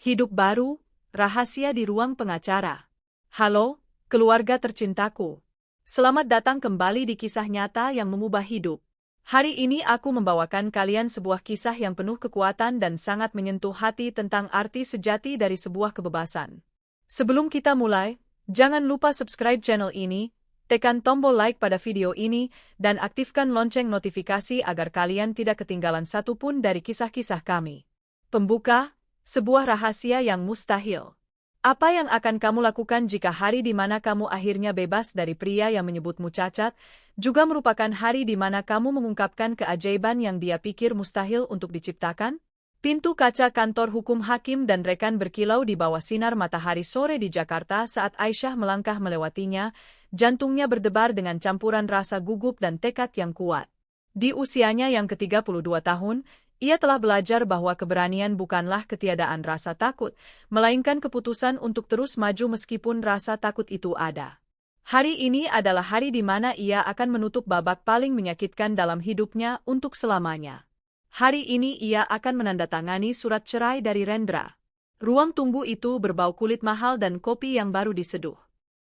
Hidup baru, rahasia di ruang pengacara. Halo, keluarga tercintaku. Selamat datang kembali di kisah nyata yang mengubah hidup. Hari ini aku membawakan kalian sebuah kisah yang penuh kekuatan dan sangat menyentuh hati tentang arti sejati dari sebuah kebebasan. Sebelum kita mulai, jangan lupa subscribe channel ini, tekan tombol like pada video ini, dan aktifkan lonceng notifikasi agar kalian tidak ketinggalan satupun dari kisah-kisah kami. Pembuka, sebuah rahasia yang mustahil. Apa yang akan kamu lakukan jika hari di mana kamu akhirnya bebas dari pria yang menyebutmu cacat, juga merupakan hari di mana kamu mengungkapkan keajaiban yang dia pikir mustahil untuk diciptakan? Pintu kaca kantor hukum hakim dan rekan berkilau di bawah sinar matahari sore di Jakarta saat Aisyah melangkah melewatinya, jantungnya berdebar dengan campuran rasa gugup dan tekad yang kuat. Di usianya yang ke-32 tahun, ia telah belajar bahwa keberanian bukanlah ketiadaan rasa takut, melainkan keputusan untuk terus maju meskipun rasa takut itu ada. Hari ini adalah hari di mana ia akan menutup babak paling menyakitkan dalam hidupnya untuk selamanya. Hari ini ia akan menandatangani surat cerai dari Rendra. Ruang tunggu itu berbau kulit mahal dan kopi yang baru diseduh.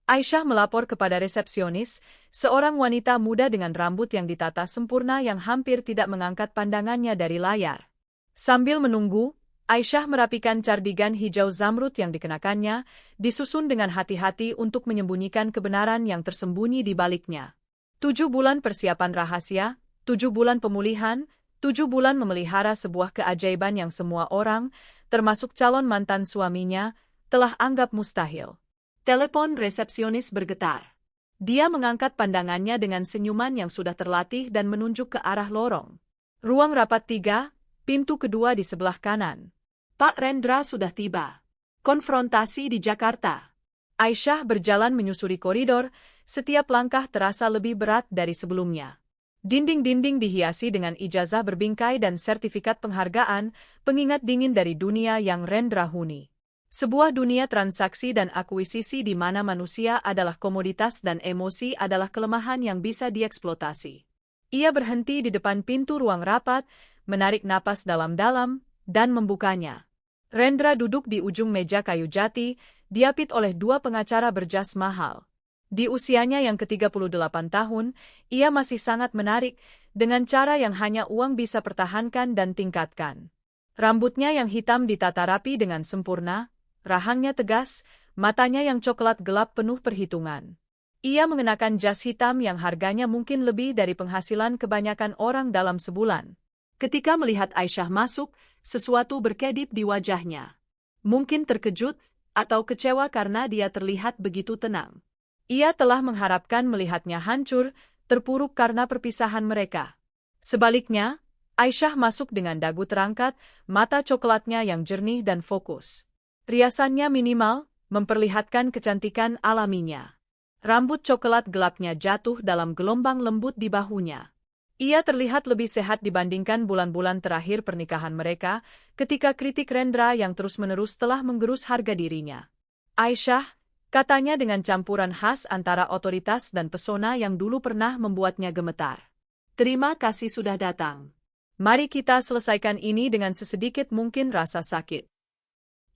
Aisyah melapor kepada resepsionis, seorang wanita muda dengan rambut yang ditata sempurna yang hampir tidak mengangkat pandangannya dari layar. Sambil menunggu, Aisyah merapikan cardigan hijau zamrud yang dikenakannya, disusun dengan hati-hati untuk menyembunyikan kebenaran yang tersembunyi di baliknya. 7 bulan persiapan rahasia, 7 bulan pemulihan, 7 bulan memelihara sebuah keajaiban yang semua orang, termasuk calon mantan suaminya, telah anggap mustahil. Telepon resepsionis bergetar. Dia mengangkat pandangannya dengan senyuman yang sudah terlatih dan menunjuk ke arah lorong. Ruang rapat 3, pintu kedua di sebelah kanan. Pak Rendra sudah tiba. Konfrontasi di Jakarta. Aisyah berjalan menyusuri koridor, setiap langkah terasa lebih berat dari sebelumnya. Dinding-dinding dihiasi dengan ijazah berbingkai dan sertifikat penghargaan, pengingat dingin dari dunia yang Rendra huni. Sebuah dunia transaksi dan akuisisi di mana manusia adalah komoditas dan emosi adalah kelemahan yang bisa dieksploitasi. Ia berhenti di depan pintu ruang rapat, menarik napas dalam-dalam, dan membukanya. Rendra duduk di ujung meja kayu jati, diapit oleh 2 pengacara berjas mahal. Di usianya yang ke-38 tahun, ia masih sangat menarik, dengan cara yang hanya uang bisa pertahankan dan tingkatkan. Rambutnya yang hitam ditata rapi dengan sempurna, rahangnya tegas, matanya yang coklat gelap penuh perhitungan. Ia mengenakan jas hitam yang harganya mungkin lebih dari penghasilan kebanyakan orang dalam sebulan. Ketika melihat Aisyah masuk, sesuatu berkedip di wajahnya. Mungkin terkejut atau kecewa karena dia terlihat begitu tenang. Ia telah mengharapkan melihatnya hancur, terpuruk karena perpisahan mereka. Sebaliknya, Aisyah masuk dengan dagu terangkat, mata coklatnya yang jernih dan fokus. Riasannya minimal, memperlihatkan kecantikan alaminya. Rambut coklat gelapnya jatuh dalam gelombang lembut di bahunya. Ia terlihat lebih sehat dibandingkan bulan-bulan terakhir pernikahan mereka, ketika kritik Rendra yang terus-menerus telah menggerus harga dirinya. Aisyah, katanya dengan campuran khas antara otoritas dan pesona yang dulu pernah membuatnya gemetar. Terima kasih sudah datang. Mari kita selesaikan ini dengan sesedikit mungkin rasa sakit.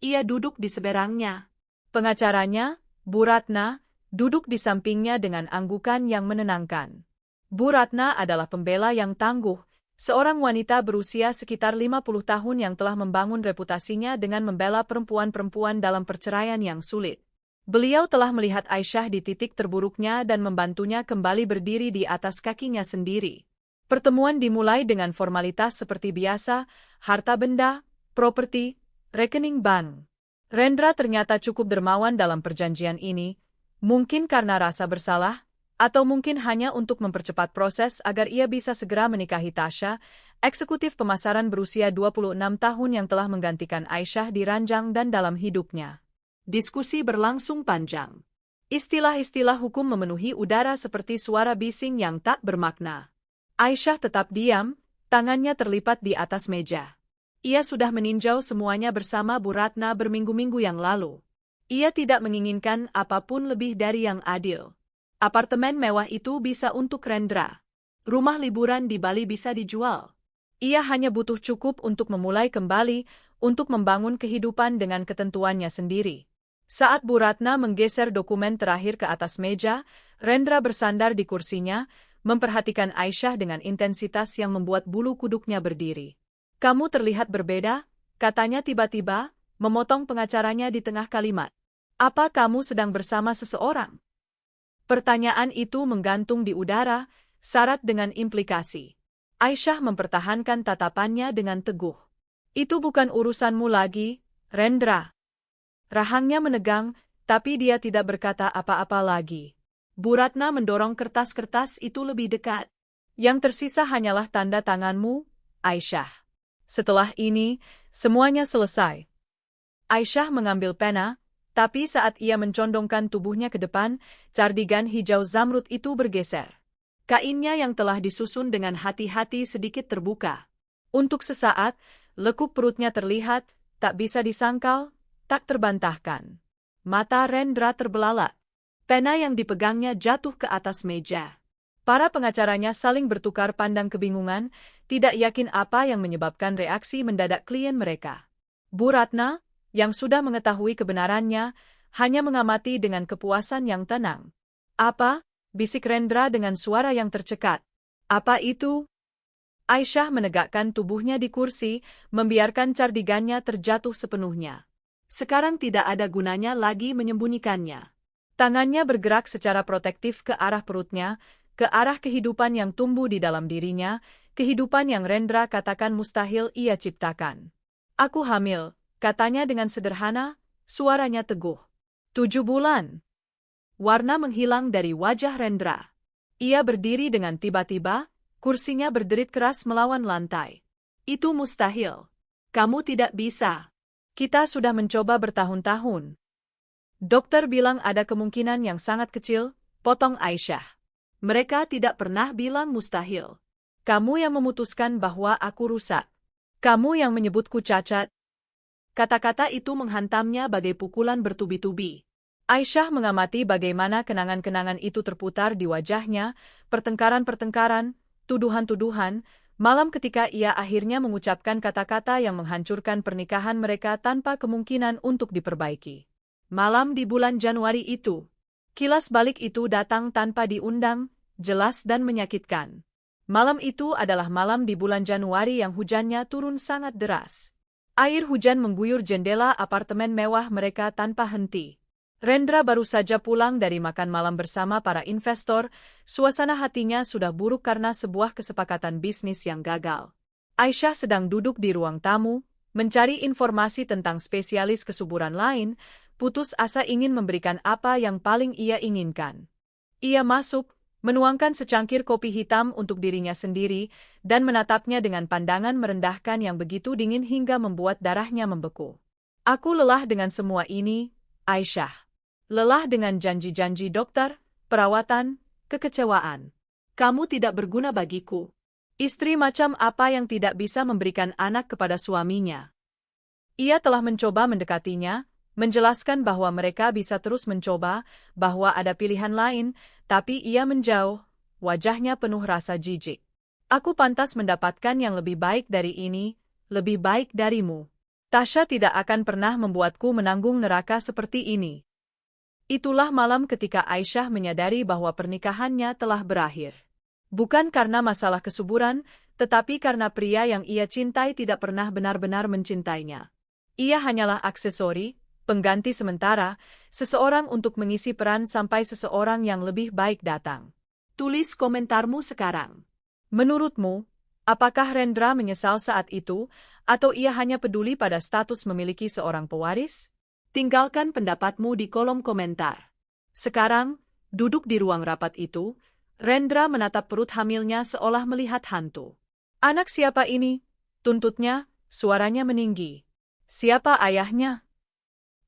Ia duduk di seberangnya. Pengacaranya, Bu Ratna, duduk di sampingnya dengan anggukan yang menenangkan. Bu Ratna adalah pembela yang tangguh, seorang wanita berusia sekitar 50 tahun yang telah membangun reputasinya dengan membela perempuan-perempuan dalam perceraian yang sulit. Beliau telah melihat Aisyah di titik terburuknya dan membantunya kembali berdiri di atas kakinya sendiri. Pertemuan dimulai dengan formalitas seperti biasa, harta benda, properti, rekening bank. Rendra ternyata cukup dermawan dalam perjanjian ini, mungkin karena rasa bersalah, atau mungkin hanya untuk mempercepat proses agar ia bisa segera menikahi Tasya, eksekutif pemasaran berusia 26 tahun yang telah menggantikan Aisyah di ranjang dan dalam hidupnya. Diskusi berlangsung panjang. Istilah-istilah hukum memenuhi udara seperti suara bising yang tak bermakna. Aisyah tetap diam, tangannya terlipat di atas meja. Ia sudah meninjau semuanya bersama Bu Ratna berminggu-minggu yang lalu. Ia tidak menginginkan apapun lebih dari yang adil. Apartemen mewah itu bisa untuk Rendra. Rumah liburan di Bali bisa dijual. Ia hanya butuh cukup untuk memulai kembali, untuk membangun kehidupan dengan ketentuannya sendiri. Saat Bu Ratna menggeser dokumen terakhir ke atas meja, Rendra bersandar di kursinya, memperhatikan Aisyah dengan intensitas yang membuat bulu kuduknya berdiri. "Kamu terlihat berbeda," katanya tiba-tiba, memotong pengacaranya di tengah kalimat. "Apa kamu sedang bersama seseorang?" Pertanyaan itu menggantung di udara, syarat dengan implikasi. Aisyah mempertahankan tatapannya dengan teguh. "Itu bukan urusanmu lagi, Rendra." Rahangnya menegang, tapi dia tidak berkata apa-apa lagi. Bu Ratna mendorong kertas-kertas itu lebih dekat. "Yang tersisa hanyalah tanda tanganmu, Aisyah. Setelah ini, semuanya selesai." Aisyah mengambil pena, tapi saat ia mencondongkan tubuhnya ke depan, cardigan hijau zamrud itu bergeser. Kainnya yang telah disusun dengan hati-hati sedikit terbuka. Untuk sesaat, lekuk perutnya terlihat, tak bisa disangkal, tak terbantahkan. Mata Rendra terbelalak. Pena yang dipegangnya jatuh ke atas meja. Para pengacaranya saling bertukar pandang kebingungan, tidak yakin apa yang menyebabkan reaksi mendadak klien mereka. Bu Ratna, yang sudah mengetahui kebenarannya, hanya mengamati dengan kepuasan yang tenang. "Apa?" bisik Rendra dengan suara yang tercekat. "Apa itu?" Aisyah menegakkan tubuhnya di kursi, membiarkan cardigannya terjatuh sepenuhnya. Sekarang tidak ada gunanya lagi menyembunyikannya. Tangannya bergerak secara protektif ke arah perutnya, ke arah kehidupan yang tumbuh di dalam dirinya, kehidupan yang Rendra katakan mustahil ia ciptakan. "Aku hamil," katanya dengan sederhana, suaranya teguh. 7 bulan. Warna menghilang dari wajah Rendra. Ia berdiri dengan tiba-tiba, kursinya berderit keras melawan lantai. "Itu mustahil. Kamu tidak bisa. Kita sudah mencoba bertahun-tahun." "Dokter bilang ada kemungkinan yang sangat kecil," potong Aisyah. "Mereka tidak pernah bilang mustahil. Kamu yang memutuskan bahwa aku rusak. Kamu yang menyebutku cacat." Kata-kata itu menghantamnya bagai pukulan bertubi-tubi. Aisyah mengamati bagaimana kenangan-kenangan itu terputar di wajahnya, pertengkaran-pertengkaran, tuduhan-tuduhan, malam ketika ia akhirnya mengucapkan kata-kata yang menghancurkan pernikahan mereka tanpa kemungkinan untuk diperbaiki. Malam di bulan Januari itu. Kilas balik itu datang tanpa diundang, jelas dan menyakitkan. Malam itu adalah malam di bulan Januari yang hujannya turun sangat deras. Air hujan mengguyur jendela apartemen mewah mereka tanpa henti. Rendra baru saja pulang dari makan malam bersama para investor, suasana hatinya sudah buruk karena sebuah kesepakatan bisnis yang gagal. Aisyah sedang duduk di ruang tamu, mencari informasi tentang spesialis kesuburan lain, putus asa ingin memberikan apa yang paling ia inginkan. Ia masuk, menuangkan secangkir kopi hitam untuk dirinya sendiri, dan menatapnya dengan pandangan merendahkan yang begitu dingin hingga membuat darahnya membeku. "Aku lelah dengan semua ini, Aisyah. Lelah dengan janji-janji dokter, perawatan, kekecewaan. Kamu tidak berguna bagiku. Istri macam apa yang tidak bisa memberikan anak kepada suaminya?" Ia telah mencoba mendekatinya, menjelaskan bahwa mereka bisa terus mencoba, bahwa ada pilihan lain, tapi ia menjauh, wajahnya penuh rasa jijik. "Aku pantas mendapatkan yang lebih baik dari ini, lebih baik darimu. Tasya tidak akan pernah membuatku menanggung neraka seperti ini." Itulah malam ketika Aisyah menyadari bahwa pernikahannya telah berakhir. Bukan karena masalah kesuburan, tetapi karena pria yang ia cintai tidak pernah benar-benar mencintainya. Ia hanyalah aksesori, pengganti sementara, seseorang untuk mengisi peran sampai seseorang yang lebih baik datang. Tulis komentarmu sekarang. Menurutmu, apakah Rendra menyesal saat itu, atau ia hanya peduli pada status memiliki seorang pewaris? Tinggalkan pendapatmu di kolom komentar. Sekarang, duduk di ruang rapat itu, Rendra menatap perut hamilnya seolah melihat hantu. "Anak siapa ini?" tuntutnya, suaranya meninggi. "Siapa ayahnya?"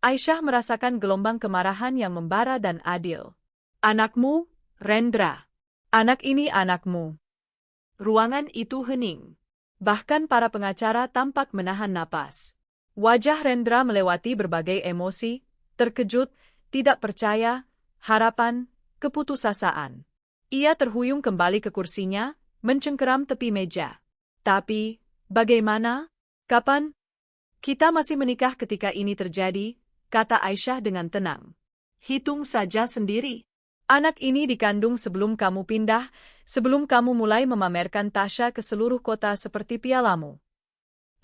Aisyah merasakan gelombang kemarahan yang membara dan adil. "Anakmu, Rendra. Anak ini anakmu." Ruangan itu hening. Bahkan para pengacara tampak menahan napas. Wajah Rendra melewati berbagai emosi, terkejut, tidak percaya, harapan, keputusasaan. Ia terhuyung kembali ke kursinya, mencengkeram tepi meja. "Tapi, bagaimana? Kapan?" Kita masih menikah ketika ini terjadi, kata Aisyah dengan tenang. Hitung saja sendiri. Anak ini dikandung sebelum kamu pindah, sebelum kamu mulai memamerkan Tasya ke seluruh kota seperti pialamu.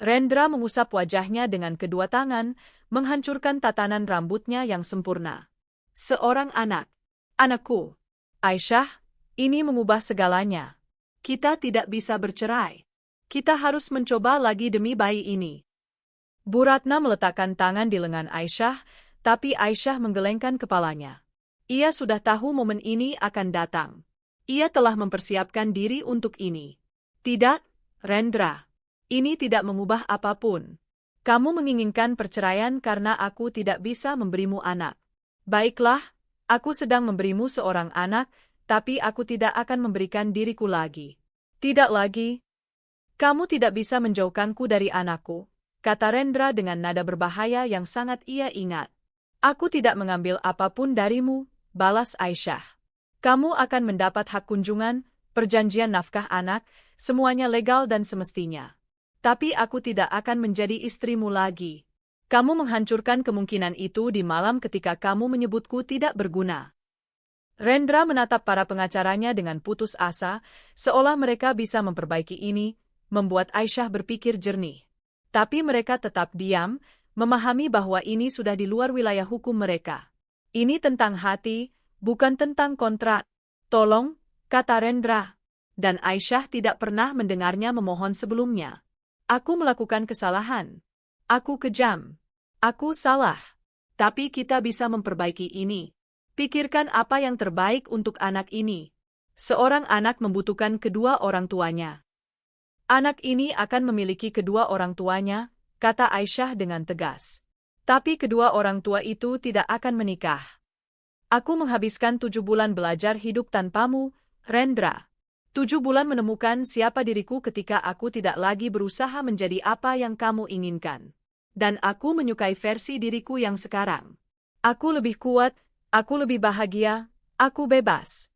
Rendra mengusap wajahnya dengan kedua tangan, menghancurkan tatanan rambutnya yang sempurna. Seorang anak. Anakku. Aisyah, ini mengubah segalanya. Kita tidak bisa bercerai. Kita harus mencoba lagi demi bayi ini. Bu Ratna meletakkan tangan di lengan Aisyah, tapi Aisyah menggelengkan kepalanya. Ia sudah tahu momen ini akan datang. Ia telah mempersiapkan diri untuk ini. Tidak, Rendra. Ini tidak mengubah apapun. Kamu menginginkan perceraian karena aku tidak bisa memberimu anak. Baiklah, aku sedang memberimu seorang anak, tapi aku tidak akan memberikan diriku lagi. Tidak lagi. Kamu tidak bisa menjauhkanku dari anakku, kata Rendra dengan nada berbahaya yang sangat ia ingat. Aku tidak mengambil apapun darimu, balas Aisyah. Kamu akan mendapat hak kunjungan, perjanjian nafkah anak, semuanya legal dan semestinya. Tapi aku tidak akan menjadi istrimu lagi. Kamu menghancurkan kemungkinan itu di malam ketika kamu menyebutku tidak berguna. Rendra menatap para pengacaranya dengan putus asa, seolah mereka bisa memperbaiki ini, membuat Aisyah berpikir jernih. Tapi mereka tetap diam, memahami bahwa ini sudah di luar wilayah hukum mereka. Ini tentang hati, bukan tentang kontrak. Tolong, kata Rendra. Dan Aisyah tidak pernah mendengarnya memohon sebelumnya. Aku melakukan kesalahan. Aku kejam. Aku salah. Tapi kita bisa memperbaiki ini. Pikirkan apa yang terbaik untuk anak ini. Seorang anak membutuhkan kedua orang tuanya. Anak ini akan memiliki kedua orang tuanya, kata Aisyah dengan tegas. Tapi kedua orang tua itu tidak akan menikah. Aku menghabiskan 7 bulan belajar hidup tanpamu, Rendra. 7 bulan menemukan siapa diriku ketika aku tidak lagi berusaha menjadi apa yang kamu inginkan. Dan aku menyukai versi diriku yang sekarang. Aku lebih kuat, aku lebih bahagia, aku bebas.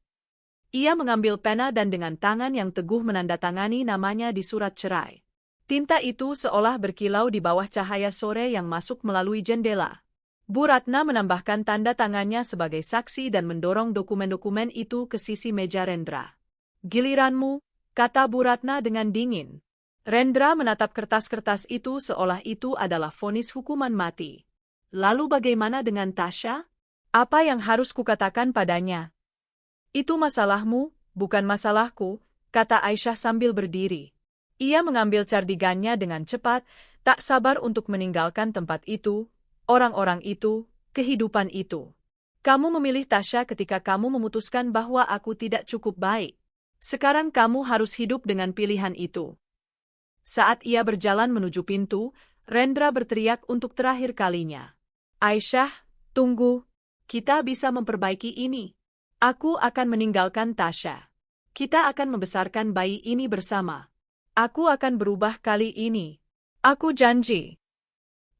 Ia mengambil pena dan dengan tangan yang teguh menandatangani namanya di surat cerai. Tinta itu seolah berkilau di bawah cahaya sore yang masuk melalui jendela. Bu Ratna menambahkan tanda tangannya sebagai saksi dan mendorong dokumen-dokumen itu ke sisi meja Rendra. Giliranmu, kata Bu Ratna dengan dingin. Rendra menatap kertas-kertas itu seolah itu adalah vonis hukuman mati. Lalu bagaimana dengan Tasya? Apa yang harus kukatakan padanya? Itu masalahmu, bukan masalahku, kata Aisyah sambil berdiri. Ia mengambil cardigannya dengan cepat, tak sabar untuk meninggalkan tempat itu, orang-orang itu, kehidupan itu. Kamu memilih Tasya ketika kamu memutuskan bahwa aku tidak cukup baik. Sekarang kamu harus hidup dengan pilihan itu. Saat ia berjalan menuju pintu, Rendra berteriak untuk terakhir kalinya. Aisyah, tunggu. Kita bisa memperbaiki ini. Aku akan meninggalkan Tasya. Kita akan membesarkan bayi ini bersama. Aku akan berubah kali ini. Aku janji.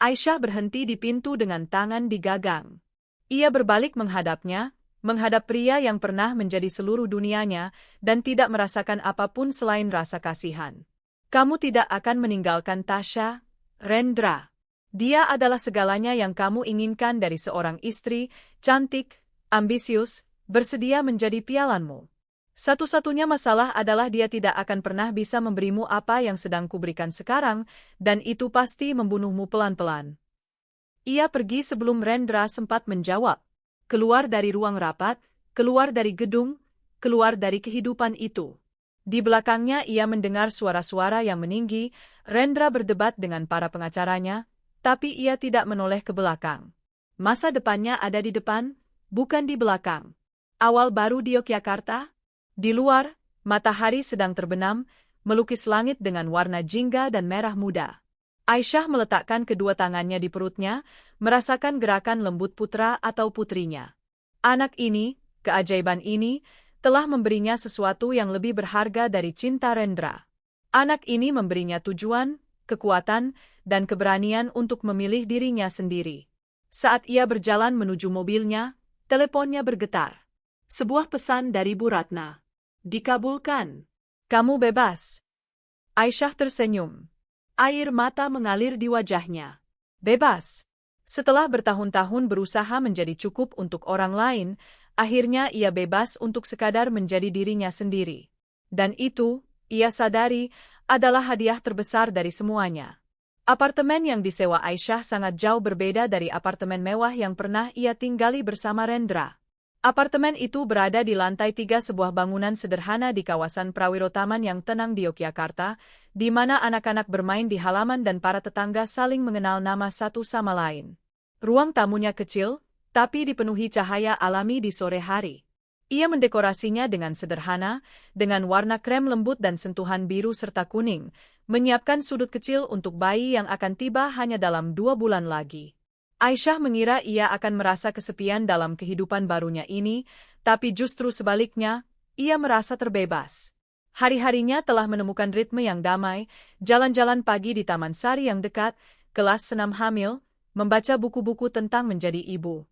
Aisyah berhenti di pintu dengan tangan digagang. Ia berbalik menghadapnya, menghadap pria yang pernah menjadi seluruh dunianya dan tidak merasakan apapun selain rasa kasihan. Kamu tidak akan meninggalkan Tasya, Rendra. Dia adalah segalanya yang kamu inginkan dari seorang istri, cantik, ambisius, bersedia menjadi pialanmu. Satu-satunya masalah adalah dia tidak akan pernah bisa memberimu apa yang sedang kuberikan sekarang, dan itu pasti membunuhmu pelan-pelan. Ia pergi sebelum Rendra sempat menjawab. Keluar dari ruang rapat, keluar dari gedung, keluar dari kehidupan itu. Di belakangnya ia mendengar suara-suara yang meninggi, Rendra berdebat dengan para pengacaranya, tapi ia tidak menoleh ke belakang. Masa depannya ada di depan, bukan di belakang. Awal baru di Yogyakarta? Di luar, matahari sedang terbenam, melukis langit dengan warna jingga dan merah muda. Aisyah meletakkan kedua tangannya di perutnya, merasakan gerakan lembut putra atau putrinya. Anak ini, keajaiban ini, telah memberinya sesuatu yang lebih berharga dari cinta Rendra. Anak ini memberinya tujuan, kekuatan, dan keberanian untuk memilih dirinya sendiri. Saat ia berjalan menuju mobilnya, teleponnya bergetar. Sebuah pesan dari Bu Ratna. Dikabulkan. Kamu bebas. Aisyah tersenyum. Air mata mengalir di wajahnya. Bebas. Setelah bertahun-tahun berusaha menjadi cukup untuk orang lain, akhirnya ia bebas untuk sekadar menjadi dirinya sendiri. Dan itu, ia sadari, adalah hadiah terbesar dari semuanya. Apartemen yang disewa Aisyah sangat jauh berbeda dari apartemen mewah yang pernah ia tinggali bersama Rendra. Apartemen itu berada di lantai 3 sebuah bangunan sederhana di kawasan Prawirotaman yang tenang di Yogyakarta, di mana anak-anak bermain di halaman dan para tetangga saling mengenal nama satu sama lain. Ruang tamunya kecil, tapi dipenuhi cahaya alami di sore hari. Ia mendekorasinya dengan sederhana, dengan warna krem lembut dan sentuhan biru serta kuning, menyiapkan sudut kecil untuk bayi yang akan tiba hanya dalam 2 bulan lagi. Aisyah mengira ia akan merasa kesepian dalam kehidupan barunya ini, tapi justru sebaliknya, ia merasa terbebas. Hari-harinya telah menemukan ritme yang damai, jalan-jalan pagi di Taman Sari yang dekat, kelas senam hamil, membaca buku-buku tentang menjadi ibu.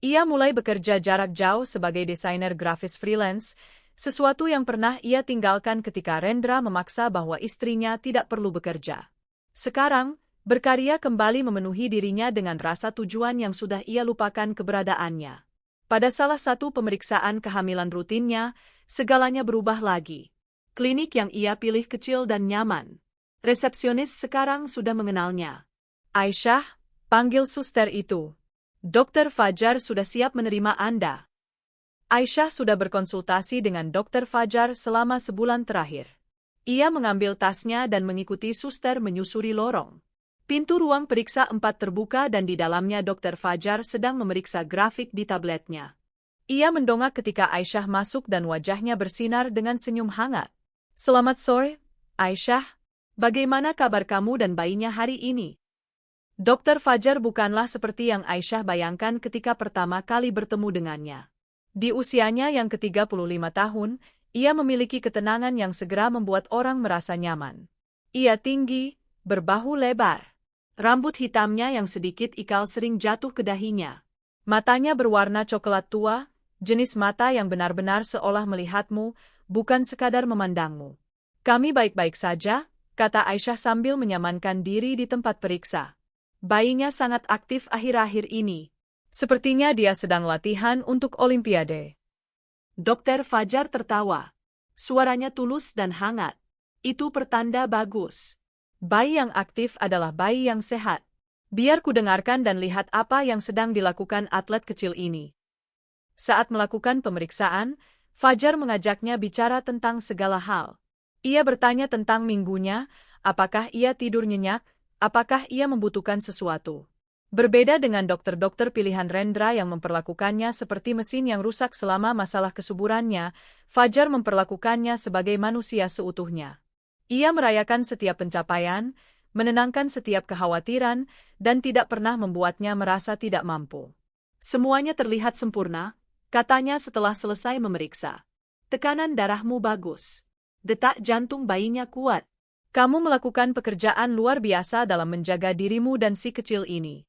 Ia mulai bekerja jarak jauh sebagai desainer grafis freelance, sesuatu yang pernah ia tinggalkan ketika Rendra memaksa bahwa istrinya tidak perlu bekerja. Sekarang, berkarya kembali memenuhi dirinya dengan rasa tujuan yang sudah ia lupakan keberadaannya. Pada salah satu pemeriksaan kehamilan rutinnya, segalanya berubah lagi. Klinik yang ia pilih kecil dan nyaman. Resepsionis sekarang sudah mengenalnya. Aisyah, panggil suster itu. Dokter Fajar sudah siap menerima Anda. Aisyah sudah berkonsultasi dengan Dokter Fajar selama sebulan terakhir. Ia mengambil tasnya dan mengikuti suster menyusuri lorong. Pintu ruang periksa 4 terbuka dan di dalamnya Dokter Fajar sedang memeriksa grafik di tabletnya. Ia mendongak ketika Aisyah masuk dan wajahnya bersinar dengan senyum hangat. Selamat sore, Aisyah. Bagaimana kabar kamu dan bayinya hari ini? Dokter Fajar bukanlah seperti yang Aisyah bayangkan ketika pertama kali bertemu dengannya. Di usianya yang ke-35 tahun, ia memiliki ketenangan yang segera membuat orang merasa nyaman. Ia tinggi, berbahu lebar. Rambut hitamnya yang sedikit ikal sering jatuh ke dahinya. Matanya berwarna coklat tua, jenis mata yang benar-benar seolah melihatmu, bukan sekadar memandangmu. Kami baik-baik saja, kata Aisyah sambil menyamankan diri di tempat periksa. Bayinya sangat aktif akhir-akhir ini. Sepertinya dia sedang latihan untuk Olimpiade. Dokter Fajar tertawa. Suaranya tulus dan hangat. Itu pertanda bagus. Bayi yang aktif adalah bayi yang sehat. Biar ku dengarkan dan lihat apa yang sedang dilakukan atlet kecil ini. Saat melakukan pemeriksaan, Fajar mengajaknya bicara tentang segala hal. Ia bertanya tentang minggunya, apakah ia tidur nyenyak, apakah ia membutuhkan sesuatu. Berbeda dengan dokter-dokter pilihan Rendra yang memperlakukannya seperti mesin yang rusak selama masalah kesuburannya, Fajar memperlakukannya sebagai manusia seutuhnya. Ia merayakan setiap pencapaian, menenangkan setiap kekhawatiran, dan tidak pernah membuatnya merasa tidak mampu. Semuanya terlihat sempurna, katanya setelah selesai memeriksa. Tekanan darahmu bagus. Detak jantung bayinya kuat. Kamu melakukan pekerjaan luar biasa dalam menjaga dirimu dan si kecil ini.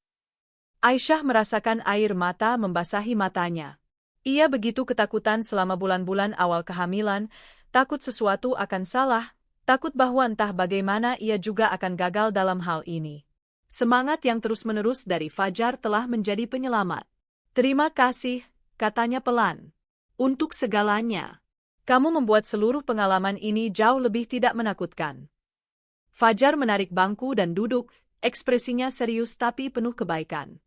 Aisyah merasakan air mata membasahi matanya. Ia begitu ketakutan selama bulan-bulan awal kehamilan, takut sesuatu akan salah, takut bahwa entah bagaimana ia juga akan gagal dalam hal ini. Semangat yang terus-menerus dari Fajar telah menjadi penyelamat. Terima kasih, katanya pelan. Untuk segalanya. Kamu membuat seluruh pengalaman ini jauh lebih tidak menakutkan. Fajar menarik bangku dan duduk, ekspresinya serius tapi penuh kebaikan.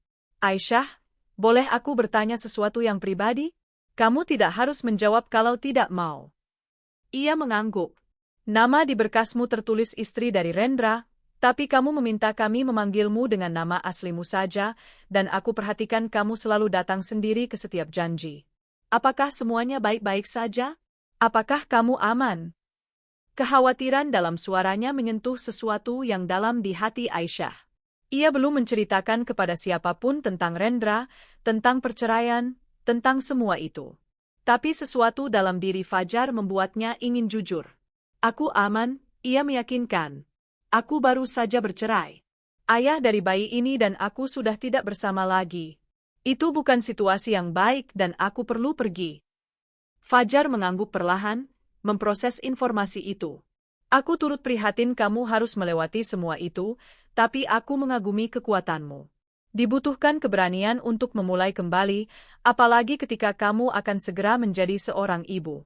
Aisyah, boleh aku bertanya sesuatu yang pribadi? Kamu tidak harus menjawab kalau tidak mau. Ia mengangguk. Nama di berkasmu tertulis istri dari Rendra, tapi kamu meminta kami memanggilmu dengan nama aslimu saja, dan aku perhatikan kamu selalu datang sendiri ke setiap janji. Apakah semuanya baik-baik saja? Apakah kamu aman? Kekhawatiran dalam suaranya menyentuh sesuatu yang dalam di hati Aisyah. Ia belum menceritakan kepada siapapun tentang Rendra, tentang perceraian, tentang semua itu. Tapi sesuatu dalam diri Fajar membuatnya ingin jujur. Aku aman, ia meyakinkan. Aku baru saja bercerai. Ayah dari bayi ini dan aku sudah tidak bersama lagi. Itu bukan situasi yang baik dan aku perlu pergi. Fajar mengangguk perlahan, memproses informasi itu. Aku turut prihatin kamu harus melewati semua itu, tapi aku mengagumi kekuatanmu. Dibutuhkan keberanian untuk memulai kembali, apalagi ketika kamu akan segera menjadi seorang ibu.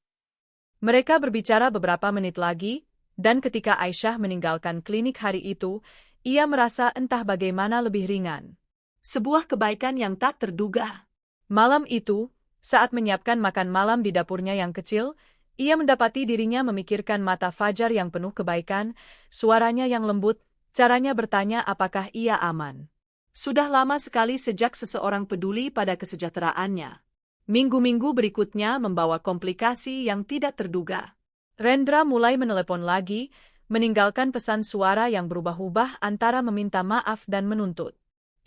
Mereka berbicara beberapa menit lagi, dan ketika Aisyah meninggalkan klinik hari itu, ia merasa entah bagaimana lebih ringan. Sebuah kebaikan yang tak terduga. Malam itu, saat menyiapkan makan malam di dapurnya yang kecil, ia mendapati dirinya memikirkan mata Fajar yang penuh kebaikan, suaranya yang lembut, caranya bertanya apakah ia aman. Sudah lama sekali sejak seseorang peduli pada kesejahteraannya. Minggu-minggu berikutnya membawa komplikasi yang tidak terduga. Rendra mulai menelepon lagi, meninggalkan pesan suara yang berubah-ubah antara meminta maaf dan menuntut.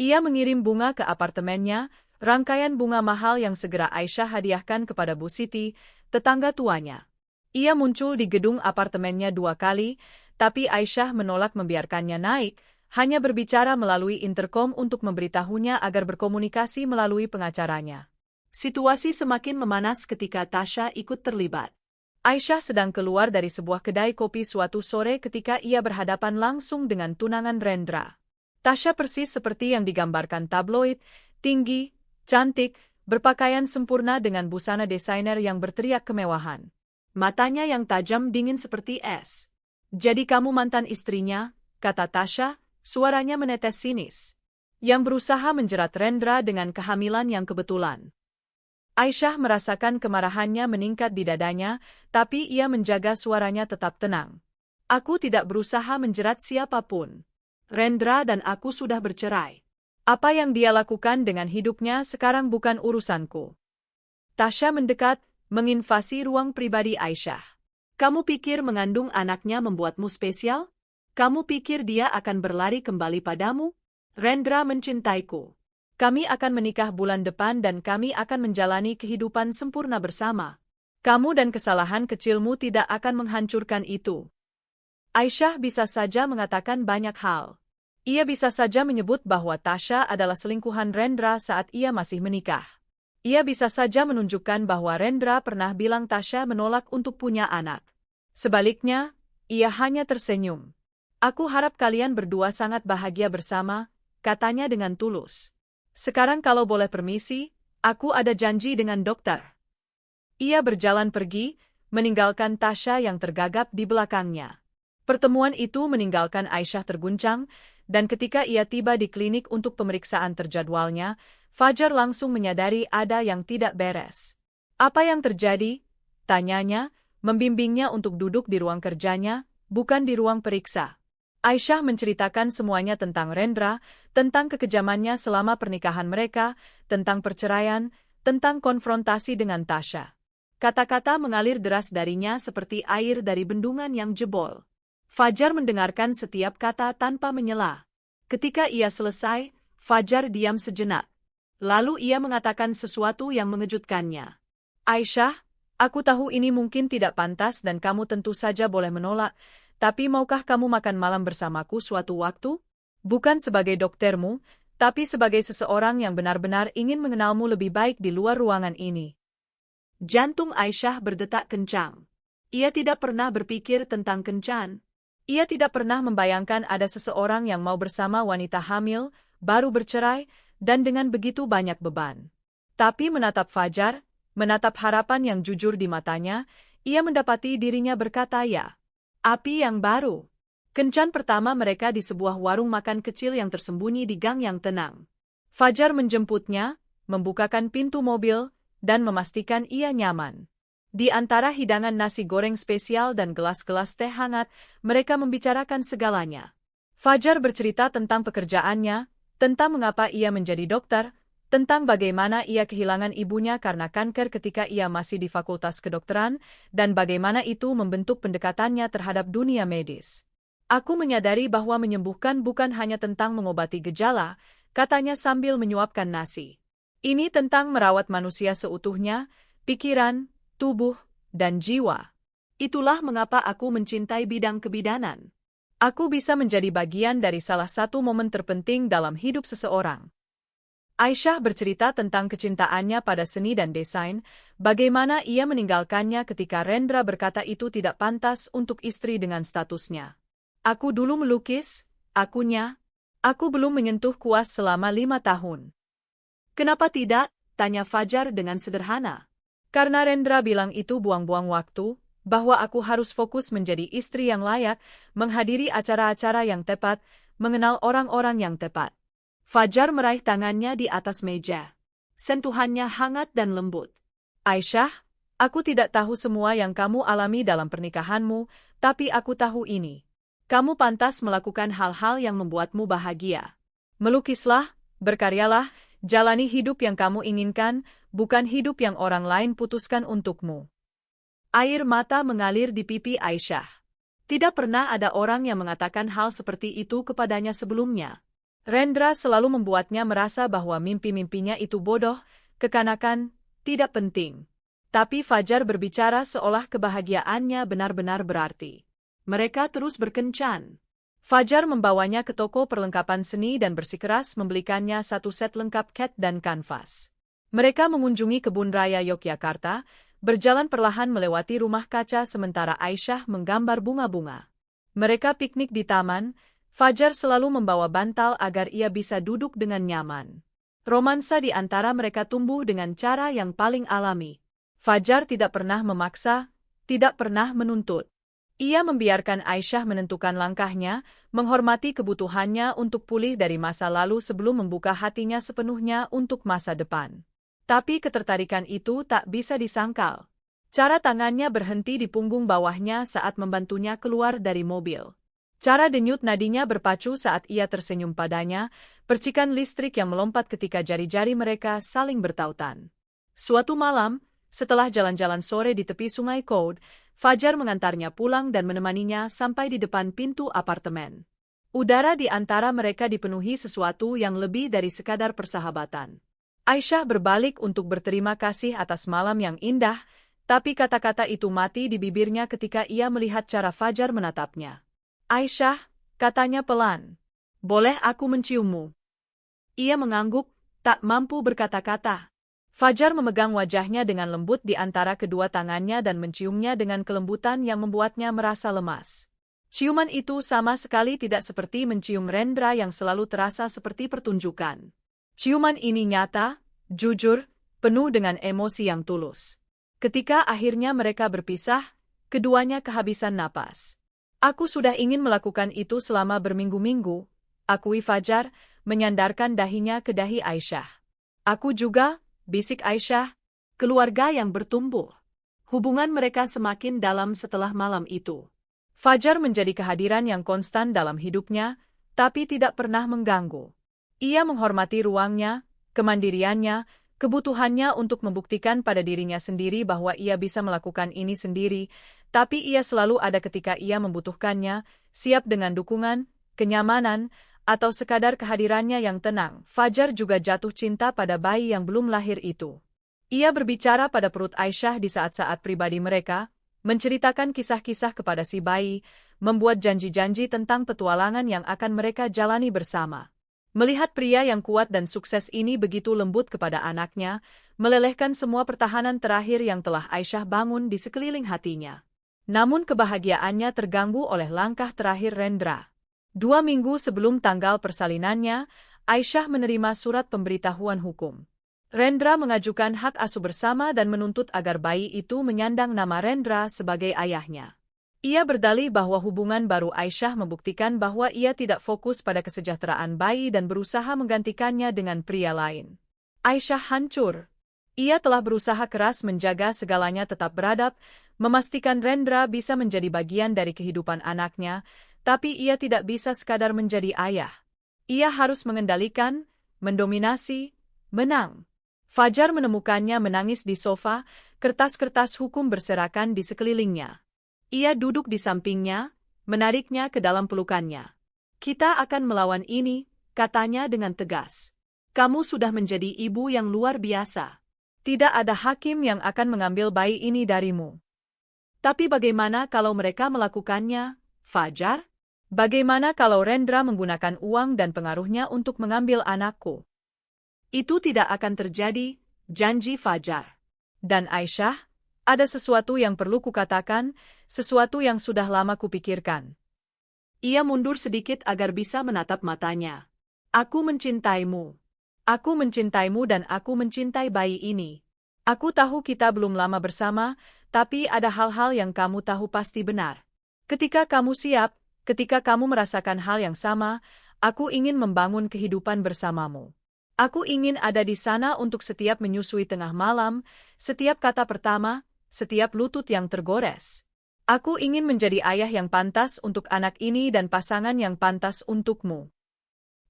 Ia mengirim bunga ke apartemennya, rangkaian bunga mahal yang segera Aisyah hadiahkan kepada Bu Siti, tetangga tuanya. Ia muncul di gedung apartemennya 2 kali, tapi Aisyah menolak membiarkannya naik, hanya berbicara melalui interkom untuk memberitahunya agar berkomunikasi melalui pengacaranya. Situasi semakin memanas ketika Tasha ikut terlibat. Aisyah sedang keluar dari sebuah kedai kopi suatu sore ketika ia berhadapan langsung dengan tunangan Rendra. Tasha persis seperti yang digambarkan tabloid, tinggi, cantik, berpakaian sempurna dengan busana desainer yang berteriak kemewahan. Matanya yang tajam dingin seperti es. "Jadi kamu mantan istrinya," kata Tasha, suaranya menetes sinis. Yang berusaha menjerat Rendra dengan kehamilan yang kebetulan. Aisyah merasakan kemarahannya meningkat di dadanya, tapi ia menjaga suaranya tetap tenang. "Aku tidak berusaha menjerat siapapun. Rendra dan aku sudah bercerai. Apa yang dia lakukan dengan hidupnya sekarang bukan urusanku." Tasha mendekat, menginvasi ruang pribadi Aisyah. "Kamu pikir mengandung anaknya membuatmu spesial? Kamu pikir dia akan berlari kembali padamu? Rendra mencintaiku. Kami akan menikah bulan depan dan kami akan menjalani kehidupan sempurna bersama. Kamu dan kesalahan kecilmu tidak akan menghancurkan itu." Aisyah bisa saja mengatakan banyak hal. Ia bisa saja menyebut bahwa Tasha adalah selingkuhan Rendra saat ia masih menikah. Ia bisa saja menunjukkan bahwa Rendra pernah bilang Tasha menolak untuk punya anak. Sebaliknya, ia hanya tersenyum. "Aku harap kalian berdua sangat bahagia bersama," katanya dengan tulus. "Sekarang kalau boleh permisi, aku ada janji dengan dokter." Ia berjalan pergi, meninggalkan Tasha yang tergagap di belakangnya. Pertemuan itu meninggalkan Aisyah terguncang, dan ketika ia tiba di klinik untuk pemeriksaan terjadwalnya, Fajar langsung menyadari ada yang tidak beres. "Apa yang terjadi?" tanyanya, membimbingnya untuk duduk di ruang kerjanya, bukan di ruang periksa. Aisyah menceritakan semuanya tentang Rendra, tentang kekejamannya selama pernikahan mereka, tentang perceraian, tentang konfrontasi dengan Tasha. Kata-kata mengalir deras darinya seperti air dari bendungan yang jebol. Fajar mendengarkan setiap kata tanpa menyela. Ketika ia selesai, Fajar diam sejenak. Lalu ia mengatakan sesuatu yang mengejutkannya. "Aisyah, aku tahu ini mungkin tidak pantas dan kamu tentu saja boleh menolak, tapi maukah kamu makan malam bersamaku suatu waktu? Bukan sebagai doktermu, tapi sebagai seseorang yang benar-benar ingin mengenalmu lebih baik di luar ruangan ini." Jantung Aisyah berdetak kencang. Ia tidak pernah berpikir tentang kencan. Ia tidak pernah membayangkan ada seseorang yang mau bersama wanita hamil, baru bercerai, dan dengan begitu banyak beban. Tapi menatap Fajar, menatap harapan yang jujur di matanya, ia mendapati dirinya berkata ya. Api yang baru. Kencan pertama mereka di sebuah warung makan kecil yang tersembunyi di gang yang tenang. Fajar menjemputnya, membukakan pintu mobil, dan memastikan ia nyaman. Di antara hidangan nasi goreng spesial dan gelas-gelas teh hangat, mereka membicarakan segalanya. Fajar bercerita tentang pekerjaannya, tentang mengapa ia menjadi dokter, tentang bagaimana ia kehilangan ibunya karena kanker ketika ia masih di Fakultas Kedokteran, dan bagaimana itu membentuk pendekatannya terhadap dunia medis. Aku menyadari bahwa menyembuhkan bukan hanya tentang mengobati gejala, katanya sambil menyuapkan nasi. Ini tentang merawat manusia seutuhnya, pikiran, tubuh, dan jiwa. Itulah mengapa aku mencintai bidang kebidanan. Aku bisa menjadi bagian dari salah satu momen terpenting dalam hidup seseorang. Aisyah bercerita tentang kecintaannya pada seni dan desain, bagaimana ia meninggalkannya ketika Rendra berkata itu tidak pantas untuk istri dengan statusnya. Aku dulu melukis, aku belum menyentuh kuas selama 5 tahun. Kenapa tidak? Tanya Fajar dengan sederhana. Karena Rendra bilang itu buang-buang waktu, bahwa aku harus fokus menjadi istri yang layak, menghadiri acara-acara yang tepat, mengenal orang-orang yang tepat. Fajar meraih tangannya di atas meja. Sentuhannya hangat dan lembut. Aisyah, aku tidak tahu semua yang kamu alami dalam pernikahanmu, tapi aku tahu ini. Kamu pantas melakukan hal-hal yang membuatmu bahagia. Melukislah, berkaryalah, jalani hidup yang kamu inginkan, bukan hidup yang orang lain putuskan untukmu. Air mata mengalir di pipi Aisyah. Tidak pernah ada orang yang mengatakan hal seperti itu kepadanya sebelumnya. Rendra selalu membuatnya merasa bahwa mimpi-mimpinya itu bodoh, kekanakan, tidak penting. Tapi Fajar berbicara seolah kebahagiaannya benar-benar berarti. Mereka terus berkencan. Fajar membawanya ke toko perlengkapan seni dan bersikeras membelikannya satu set lengkap cat dan kanvas. Mereka mengunjungi kebun raya Yogyakarta, berjalan perlahan melewati rumah kaca sementara Aisyah menggambar bunga-bunga. Mereka piknik di taman. Fajar selalu membawa bantal agar ia bisa duduk dengan nyaman. Romansa di antara mereka tumbuh dengan cara yang paling alami. Fajar tidak pernah memaksa, tidak pernah menuntut. Ia membiarkan Aisyah menentukan langkahnya, menghormati kebutuhannya untuk pulih dari masa lalu sebelum membuka hatinya sepenuhnya untuk masa depan. Tapi ketertarikan itu tak bisa disangkal. Cara tangannya berhenti di punggung bawahnya saat membantunya keluar dari mobil. Cara denyut nadinya berpacu saat ia tersenyum padanya, percikan listrik yang melompat ketika jari-jari mereka saling bertautan. Suatu malam, setelah jalan-jalan sore di tepi Sungai Code, Fajar mengantarnya pulang dan menemaninya sampai di depan pintu apartemen. Udara di antara mereka dipenuhi sesuatu yang lebih dari sekadar persahabatan. Aisyah berbalik untuk berterima kasih atas malam yang indah, tapi kata-kata itu mati di bibirnya ketika ia melihat cara Fajar menatapnya. Aisyah, katanya pelan. Boleh aku menciummu? Ia mengangguk, tak mampu berkata-kata. Fajar memegang wajahnya dengan lembut di antara kedua tangannya dan menciumnya dengan kelembutan yang membuatnya merasa lemas. Ciuman itu sama sekali tidak seperti mencium Rendra yang selalu terasa seperti pertunjukan. Ciuman ini nyata, jujur, penuh dengan emosi yang tulus. Ketika akhirnya mereka berpisah, keduanya kehabisan napas. Aku sudah ingin melakukan itu selama berminggu-minggu, akui Fajar, menyandarkan dahinya ke dahi Aisyah. Aku juga, bisik Aisyah, keluarga yang bertumbuh. Hubungan mereka semakin dalam setelah malam itu. Fajar menjadi kehadiran yang konstan dalam hidupnya, tapi tidak pernah mengganggu. Ia menghormati ruangnya, kemandiriannya, kebutuhannya untuk membuktikan pada dirinya sendiri bahwa ia bisa melakukan ini sendiri, tapi ia selalu ada ketika ia membutuhkannya, siap dengan dukungan, kenyamanan, atau sekadar kehadirannya yang tenang. Fajar juga jatuh cinta pada bayi yang belum lahir itu. Ia berbicara pada perut Aisyah di saat-saat pribadi mereka, menceritakan kisah-kisah kepada si bayi, membuat janji-janji tentang petualangan yang akan mereka jalani bersama. Melihat pria yang kuat dan sukses ini begitu lembut kepada anaknya, melelehkan semua pertahanan terakhir yang telah Aisyah bangun di sekeliling hatinya. Namun kebahagiaannya terganggu oleh langkah terakhir Rendra. 2 minggu sebelum tanggal persalinannya, Aisyah menerima surat pemberitahuan hukum. Rendra mengajukan hak asuh bersama dan menuntut agar bayi itu menyandang nama Rendra sebagai ayahnya. Ia berdalih bahwa hubungan baru Aisyah membuktikan bahwa ia tidak fokus pada kesejahteraan bayi dan berusaha menggantikannya dengan pria lain. Aisyah hancur. Ia telah berusaha keras menjaga segalanya tetap beradab, memastikan Rendra bisa menjadi bagian dari kehidupan anaknya, tapi ia tidak bisa sekadar menjadi ayah. Ia harus mengendalikan, mendominasi, menang. Fajar menemukannya menangis di sofa, kertas-kertas hukum berserakan di sekelilingnya. Ia duduk di sampingnya, menariknya ke dalam pelukannya. Kita akan melawan ini, katanya dengan tegas. Kamu sudah menjadi ibu yang luar biasa. Tidak ada hakim yang akan mengambil bayi ini darimu. Tapi bagaimana kalau mereka melakukannya, Fajar? Bagaimana kalau Rendra menggunakan uang dan pengaruhnya untuk mengambil anakku? Itu tidak akan terjadi, janji Fajar. Dan Aisyah, ada sesuatu yang perlu kukatakan, sesuatu yang sudah lama kupikirkan. Ia mundur sedikit agar bisa menatap matanya. Aku mencintaimu. Aku mencintaimu dan aku mencintai bayi ini. Aku tahu kita belum lama bersama, tapi ada hal-hal yang kamu tahu pasti benar. Ketika kamu siap, ketika kamu merasakan hal yang sama, aku ingin membangun kehidupan bersamamu. Aku ingin ada di sana untuk setiap menyusui tengah malam, setiap kata pertama, setiap lutut yang tergores. Aku ingin menjadi ayah yang pantas untuk anak ini dan pasangan yang pantas untukmu.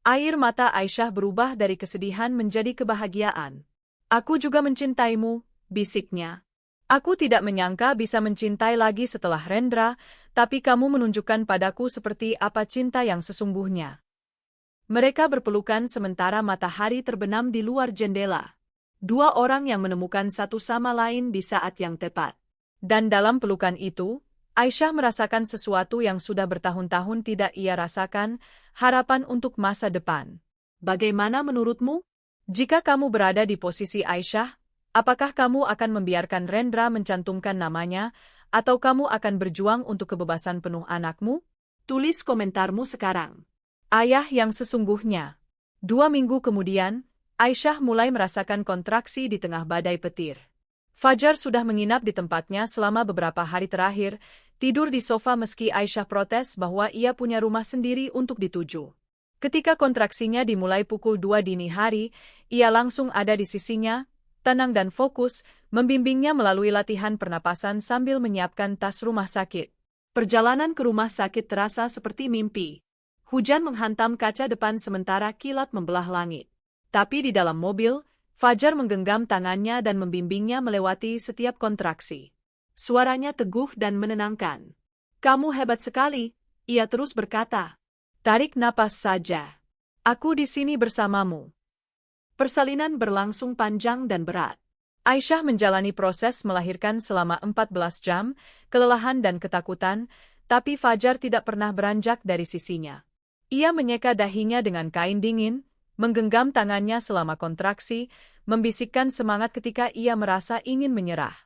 Air mata Aisyah berubah dari kesedihan menjadi kebahagiaan. Aku juga mencintaimu, bisiknya. Aku tidak menyangka bisa mencintai lagi setelah Rendra, tapi kamu menunjukkan padaku seperti apa cinta yang sesungguhnya. Mereka berpelukan sementara matahari terbenam di luar jendela. Dua orang yang menemukan satu sama lain di saat yang tepat. Dan dalam pelukan itu, Aisyah merasakan sesuatu yang sudah bertahun-tahun tidak ia rasakan, harapan untuk masa depan. Bagaimana menurutmu? Jika kamu berada di posisi Aisyah, apakah kamu akan membiarkan Rendra mencantumkan namanya, atau kamu akan berjuang untuk kebebasan penuh anakmu? Tulis komentarmu sekarang. Ayah yang sesungguhnya. 2 minggu kemudian, Aisyah mulai merasakan kontraksi di tengah badai petir. Fajar sudah menginap di tempatnya selama beberapa hari terakhir, tidur di sofa meski Aisyah protes bahwa ia punya rumah sendiri untuk dituju. Ketika kontraksinya dimulai pukul 2 dini hari, ia langsung ada di sisinya, tenang dan fokus, membimbingnya melalui latihan pernapasan sambil menyiapkan tas rumah sakit. Perjalanan ke rumah sakit terasa seperti mimpi. Hujan menghantam kaca depan sementara kilat membelah langit. Tapi di dalam mobil, Fajar menggenggam tangannya dan membimbingnya melewati setiap kontraksi. Suaranya teguh dan menenangkan. Kamu hebat sekali, ia terus berkata. Tarik napas saja. Aku di sini bersamamu. Persalinan berlangsung panjang dan berat. Aisyah menjalani proses melahirkan selama 14 jam, kelelahan dan ketakutan, tapi Fajar tidak pernah beranjak dari sisinya. Ia menyeka dahinya dengan kain dingin, menggenggam tangannya selama kontraksi, membisikkan semangat ketika ia merasa ingin menyerah.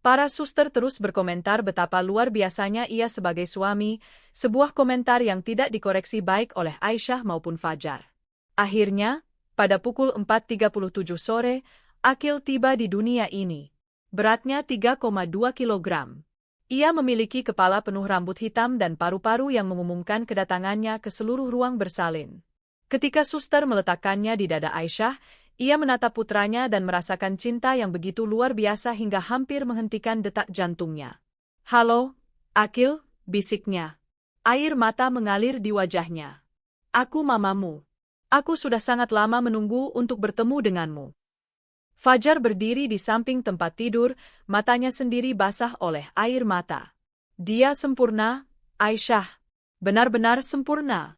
Para suster terus berkomentar betapa luar biasanya ia sebagai suami, sebuah komentar yang tidak dikoreksi baik oleh Aisyah maupun Fajar. Akhirnya, pada pukul 4.37 sore, Akil tiba di dunia ini. Beratnya 3,2 kilogram. Ia memiliki kepala penuh rambut hitam dan paru-paru yang mengumumkan kedatangannya ke seluruh ruang bersalin. Ketika suster meletakkannya di dada Aisyah, ia menatap putranya dan merasakan cinta yang begitu luar biasa hingga hampir menghentikan detak jantungnya. Halo, Akil, bisiknya. Air mata mengalir di wajahnya. Aku mamamu. Aku sudah sangat lama menunggu untuk bertemu denganmu. Fajar berdiri di samping tempat tidur, matanya sendiri basah oleh air mata. Dia sempurna, Aisyah. Benar-benar sempurna.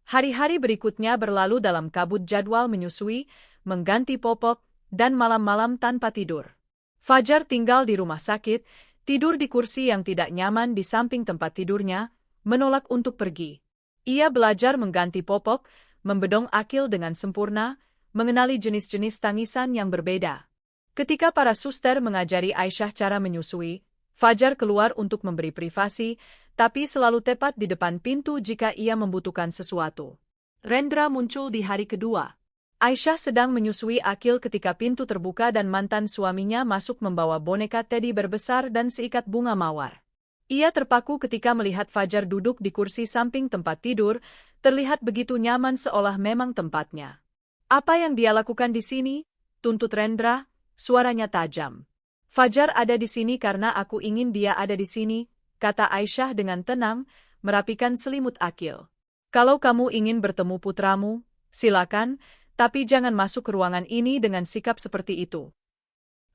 Hari-hari berikutnya berlalu dalam kabut jadwal menyusui, mengganti popok, dan malam-malam tanpa tidur. Fajar tinggal di rumah sakit, tidur di kursi yang tidak nyaman di samping tempat tidurnya, menolak untuk pergi. Ia belajar mengganti popok, membedong Akil dengan sempurna, mengenali jenis-jenis tangisan yang berbeda. Ketika para suster mengajari Aisyah cara menyusui, Fajar keluar untuk memberi privasi, tapi selalu tepat di depan pintu jika ia membutuhkan sesuatu. Rendra muncul di hari kedua. Aisyah sedang menyusui Akil ketika pintu terbuka dan mantan suaminya masuk membawa boneka teddy berbesar dan seikat bunga mawar. Ia terpaku ketika melihat Fajar duduk di kursi samping tempat tidur, terlihat begitu nyaman seolah memang tempatnya. Apa yang dia lakukan di sini? Tuntut Rendra, suaranya tajam. Fajar ada di sini karena aku ingin dia ada di sini, kata Aisyah dengan tenang, merapikan selimut Akil. Kalau kamu ingin bertemu putramu, silakan, tapi jangan masuk ke ruangan ini dengan sikap seperti itu.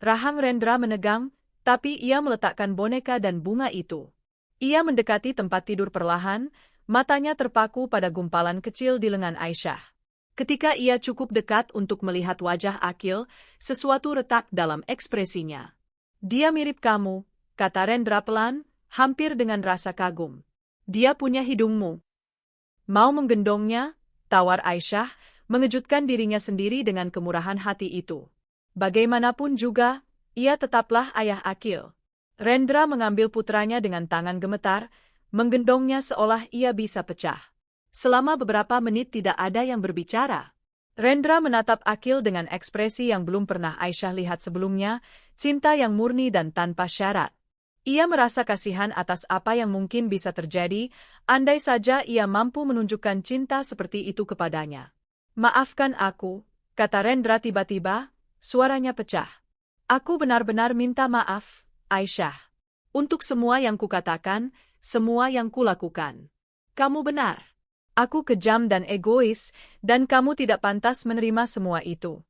Rahang Rendra menegang, tapi ia meletakkan boneka dan bunga itu. Ia mendekati tempat tidur perlahan, matanya terpaku pada gumpalan kecil di lengan Aisyah. Ketika ia cukup dekat untuk melihat wajah Akil, sesuatu retak dalam ekspresinya. Dia mirip kamu, kata Rendra pelan, hampir dengan rasa kagum. Dia punya hidungmu. Mau menggendongnya? Tawar Aisyah, mengejutkan dirinya sendiri dengan kemurahan hati itu. Bagaimanapun juga, ia tetaplah ayah Akil. Rendra mengambil putranya dengan tangan gemetar, menggendongnya seolah ia bisa pecah. Selama beberapa menit tidak ada yang berbicara. Rendra menatap Akil dengan ekspresi yang belum pernah Aisyah lihat sebelumnya, cinta yang murni dan tanpa syarat. Ia merasa kasihan atas apa yang mungkin bisa terjadi, andai saja ia mampu menunjukkan cinta seperti itu kepadanya. "Maafkan aku," kata Rendra tiba-tiba, suaranya pecah. "Aku benar-benar minta maaf, Aisyah. Untuk semua yang kukatakan, semua yang kulakukan. Kamu benar. Aku kejam dan egois, dan kamu tidak pantas menerima semua itu."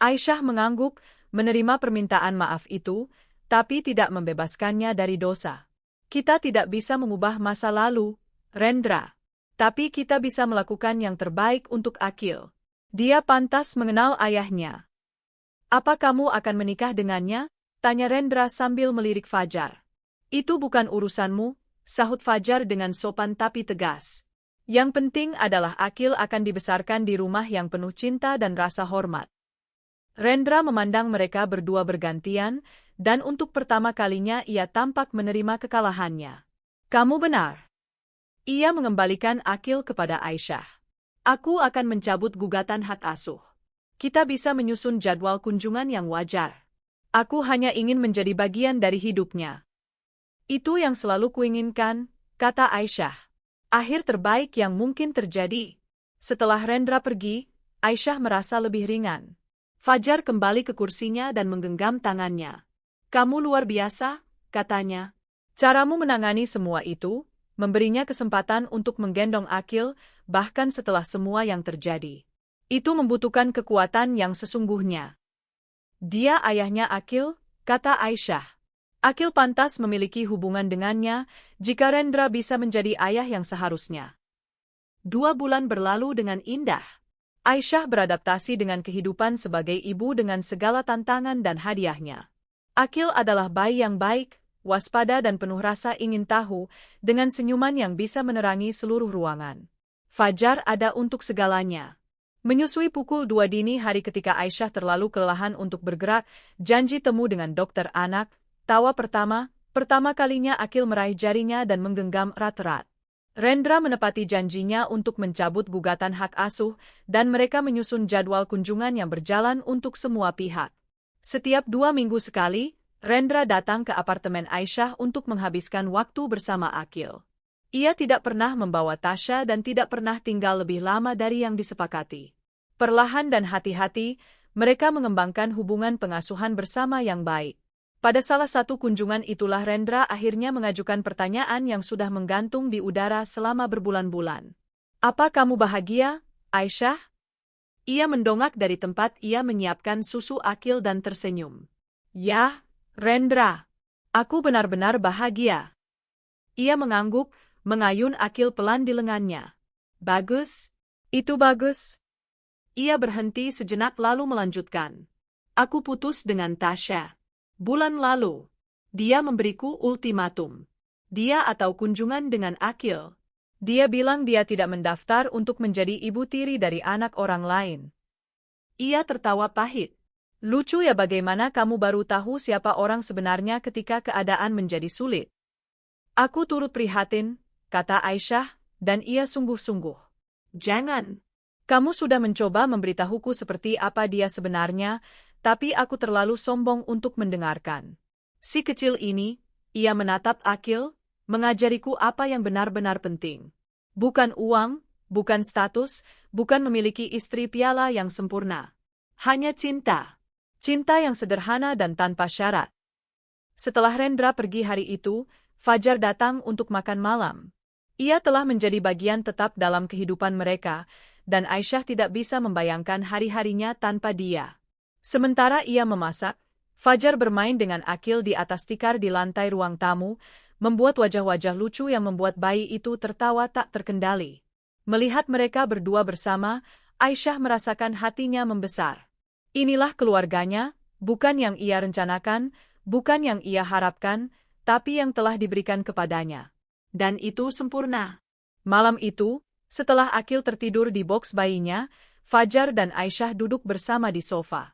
Aisyah mengangguk, menerima permintaan maaf itu, tapi tidak membebaskannya dari dosa. "Kita tidak bisa mengubah masa lalu, Rendra. Tapi kita bisa melakukan yang terbaik untuk Akil. Dia pantas mengenal ayahnya." "Apa kamu akan menikah dengannya?" tanya Rendra sambil melirik Fajar. "Itu bukan urusanmu," sahut Fajar dengan sopan tapi tegas. "Yang penting adalah Akil akan dibesarkan di rumah yang penuh cinta dan rasa hormat." Rendra memandang mereka berdua bergantian, dan untuk pertama kalinya ia tampak menerima kekalahannya. "Kamu benar." Ia mengembalikan Akil kepada Aisyah. "Aku akan mencabut gugatan hak asuh. Kita bisa menyusun jadwal kunjungan yang wajar. Aku hanya ingin menjadi bagian dari hidupnya." "Itu yang selalu kuinginkan," kata Aisyah. "Akhir terbaik yang mungkin terjadi." Setelah Rendra pergi, Aisyah merasa lebih ringan. Fajar kembali ke kursinya dan menggenggam tangannya. "Kamu luar biasa," katanya. "Caramu menangani semua itu, memberinya kesempatan untuk menggendong Akil, bahkan setelah semua yang terjadi. Itu membutuhkan kekuatan yang sesungguhnya." "Dia ayahnya Akil," kata Aisyah. "Akil pantas memiliki hubungan dengannya, jika Rendra bisa menjadi ayah yang seharusnya." 2 bulan berlalu dengan indah. Aisyah beradaptasi dengan kehidupan sebagai ibu dengan segala tantangan dan hadiahnya. Akil adalah bayi yang baik, waspada dan penuh rasa ingin tahu, dengan senyuman yang bisa menerangi seluruh ruangan. Fajar ada untuk segalanya. Menyusui pukul 2 dini hari ketika Aisyah terlalu kelelahan untuk bergerak, janji temu dengan dokter anak. Tawa pertama kalinya Akil meraih jarinya dan menggenggam erat-erat. Rendra menepati janjinya untuk mencabut gugatan hak asuh, dan mereka menyusun jadwal kunjungan yang berjalan untuk semua pihak. Setiap 2 minggu sekali, Rendra datang ke apartemen Aisyah untuk menghabiskan waktu bersama Akil. Ia tidak pernah membawa Tasya dan tidak pernah tinggal lebih lama dari yang disepakati. Perlahan dan hati-hati, mereka mengembangkan hubungan pengasuhan bersama yang baik. Pada salah satu kunjungan itulah Rendra akhirnya mengajukan pertanyaan yang sudah menggantung di udara selama berbulan-bulan. "Apa kamu bahagia, Aisyah?" Ia mendongak dari tempat ia menyiapkan susu Akil dan tersenyum. "Ya, Rendra. Aku benar-benar bahagia." Ia mengangguk, mengayun Akil pelan di lengannya. "Bagus. Itu bagus." Ia berhenti sejenak lalu melanjutkan. "Aku putus dengan Tasya. Bulan lalu, dia memberiku ultimatum. Dia atau kunjungan dengan Akil. Dia bilang dia tidak mendaftar untuk menjadi ibu tiri dari anak orang lain." Ia tertawa pahit. "Lucu ya bagaimana kamu baru tahu siapa orang sebenarnya ketika keadaan menjadi sulit." "Aku turut prihatin," kata Aisyah, dan ia sungguh-sungguh. "Jangan. Kamu sudah mencoba memberitahuku seperti apa dia sebenarnya, tapi aku terlalu sombong untuk mendengarkan. Si kecil ini," ia menatap Akil, "mengajariku apa yang benar-benar penting. Bukan uang, bukan status, bukan memiliki istri piala yang sempurna. Hanya cinta. Cinta yang sederhana dan tanpa syarat." Setelah Rendra pergi hari itu, Fajar datang untuk makan malam. Ia telah menjadi bagian tetap dalam kehidupan mereka, dan Aisyah tidak bisa membayangkan hari-harinya tanpa dia. Sementara ia memasak, Fajar bermain dengan Akil di atas tikar di lantai ruang tamu, membuat wajah-wajah lucu yang membuat bayi itu tertawa tak terkendali. Melihat mereka berdua bersama, Aisyah merasakan hatinya membesar. Inilah keluarganya, bukan yang ia rencanakan, bukan yang ia harapkan, tapi yang telah diberikan kepadanya. Dan itu sempurna. Malam itu, setelah Akil tertidur di boks bayinya, Fajar dan Aisyah duduk bersama di sofa.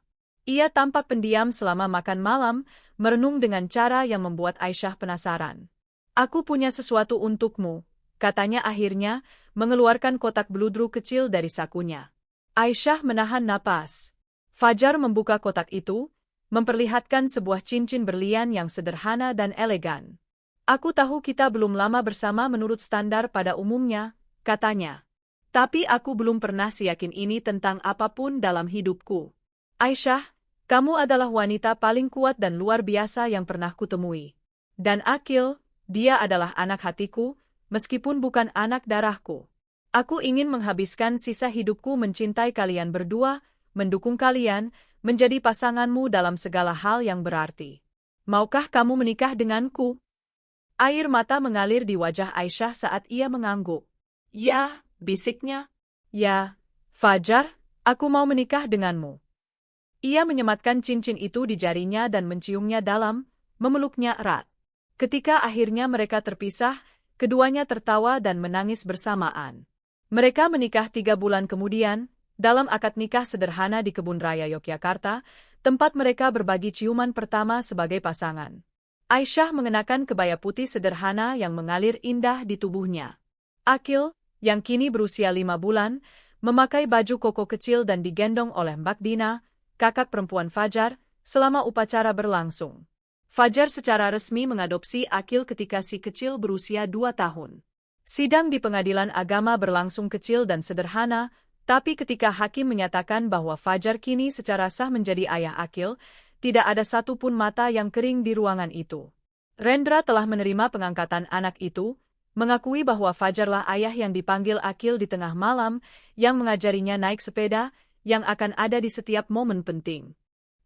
Ia tampak pendiam selama makan malam, merenung dengan cara yang membuat Aisyah penasaran. Aku punya sesuatu untukmu, katanya akhirnya, mengeluarkan kotak beludru kecil dari sakunya. Aisyah menahan napas. Fajar membuka kotak itu, memperlihatkan sebuah cincin berlian yang sederhana dan elegan. Aku tahu kita belum lama bersama menurut standar pada umumnya, katanya. Tapi aku belum pernah seyakin ini tentang apapun dalam hidupku. Aisyah, kamu adalah wanita paling kuat dan luar biasa yang pernah kutemui. Dan Akil, dia adalah anak hatiku, meskipun bukan anak darahku. Aku ingin menghabiskan sisa hidupku mencintai kalian berdua, mendukung kalian, menjadi pasanganmu dalam segala hal yang berarti. Maukah kamu menikah denganku? Air mata mengalir di wajah Aisyah saat ia mengangguk. Ya, bisiknya. Ya, Fajar, aku mau menikah denganmu. Ia menyematkan cincin itu di jarinya dan menciumnya dalam, memeluknya erat. Ketika akhirnya mereka terpisah, keduanya tertawa dan menangis bersamaan. Mereka menikah 3 bulan kemudian, dalam akad nikah sederhana di Kebun Raya Yogyakarta, tempat mereka berbagi ciuman pertama sebagai pasangan. Aisyah mengenakan kebaya putih sederhana yang mengalir indah di tubuhnya. Akil, yang kini berusia 5 bulan, memakai baju koko kecil dan digendong oleh Mbak Dina, kakak perempuan Fajar, selama upacara berlangsung. Fajar secara resmi mengadopsi Akil ketika si kecil berusia 2 tahun. Sidang di pengadilan agama berlangsung kecil dan sederhana, tapi ketika hakim menyatakan bahwa Fajar kini secara sah menjadi ayah Akil, tidak ada satupun mata yang kering di ruangan itu. Rendra telah menerima pengangkatan anak itu, mengakui bahwa Fajarlah ayah yang dipanggil Akil di tengah malam, yang mengajarinya naik sepeda, yang akan ada di setiap momen penting.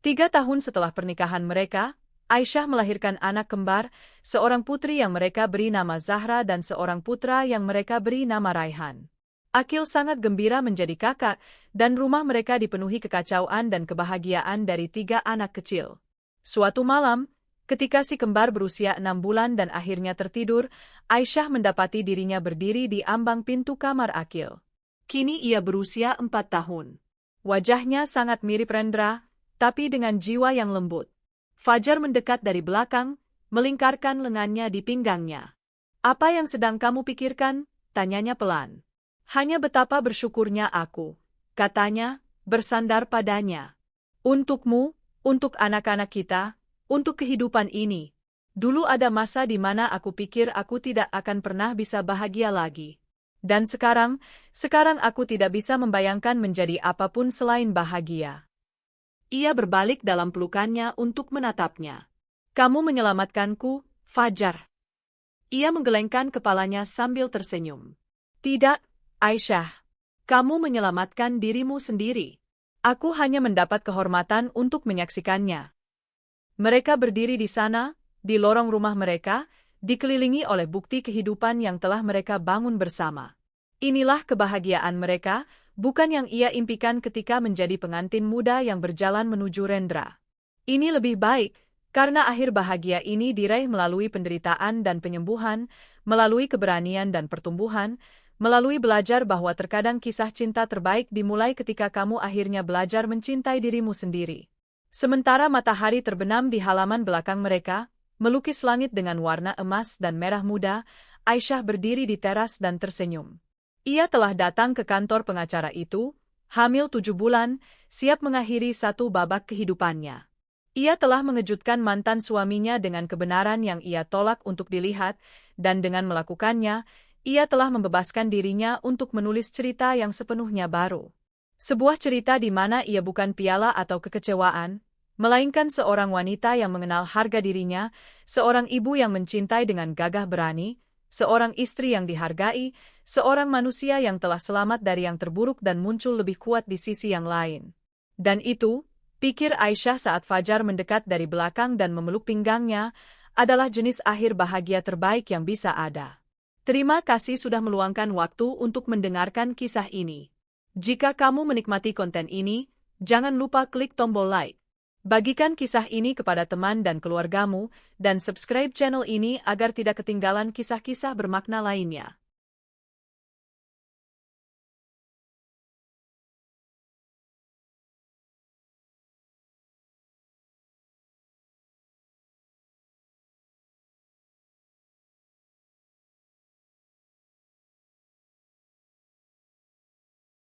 3 tahun setelah pernikahan mereka, Aisyah melahirkan anak kembar, seorang putri yang mereka beri nama Zahra dan seorang putra yang mereka beri nama Raihan. Akil sangat gembira menjadi kakak, dan rumah mereka dipenuhi kekacauan dan kebahagiaan dari 3 anak kecil. Suatu malam, ketika si kembar berusia 6 bulan dan akhirnya tertidur, Aisyah mendapati dirinya berdiri di ambang pintu kamar Akil. Kini ia berusia 4 tahun. Wajahnya sangat mirip Rendra, tapi dengan jiwa yang lembut. Fajar mendekat dari belakang, melingkarkan lengannya di pinggangnya. Apa yang sedang kamu pikirkan? Tanyanya pelan. Hanya betapa bersyukurnya aku, katanya, bersandar padanya. Untukmu, untuk anak-anak kita, untuk kehidupan ini. Dulu ada masa di mana aku pikir aku tidak akan pernah bisa bahagia lagi. Dan sekarang aku tidak bisa membayangkan menjadi apapun selain bahagia. Ia berbalik dalam pelukannya untuk menatapnya. Kamu menyelamatkanku, Fajar. Ia menggelengkan kepalanya sambil tersenyum. Tidak, Aisyah. Kamu menyelamatkan dirimu sendiri. Aku hanya mendapat kehormatan untuk menyaksikannya. Mereka berdiri di sana, di lorong rumah mereka, dikelilingi oleh bukti kehidupan yang telah mereka bangun bersama. Inilah kebahagiaan mereka, bukan yang ia impikan ketika menjadi pengantin muda yang berjalan menuju Rendra. Ini lebih baik, karena akhir bahagia ini diraih melalui penderitaan dan penyembuhan, melalui keberanian dan pertumbuhan, melalui belajar bahwa terkadang kisah cinta terbaik dimulai ketika kamu akhirnya belajar mencintai dirimu sendiri. Sementara matahari terbenam di halaman belakang mereka, melukis langit dengan warna emas dan merah muda, Aisyah berdiri di teras dan tersenyum. Ia telah datang ke kantor pengacara itu, hamil 7 bulan, siap mengakhiri satu babak kehidupannya. Ia telah mengejutkan mantan suaminya dengan kebenaran yang ia tolak untuk dilihat, dan dengan melakukannya, ia telah membebaskan dirinya untuk menulis cerita yang sepenuhnya baru. Sebuah cerita di mana ia bukan piala atau kekecewaan, melainkan seorang wanita yang mengenal harga dirinya, seorang ibu yang mencintai dengan gagah berani, seorang istri yang dihargai, seorang manusia yang telah selamat dari yang terburuk dan muncul lebih kuat di sisi yang lain. Dan itu, pikir Aisyah saat Fajar mendekat dari belakang dan memeluk pinggangnya, adalah jenis akhir bahagia terbaik yang bisa ada. Terima kasih sudah meluangkan waktu untuk mendengarkan kisah ini. Jika kamu menikmati konten ini, jangan lupa klik tombol like. Bagikan kisah ini kepada teman dan keluargamu, dan subscribe channel ini agar tidak ketinggalan kisah-kisah bermakna lainnya.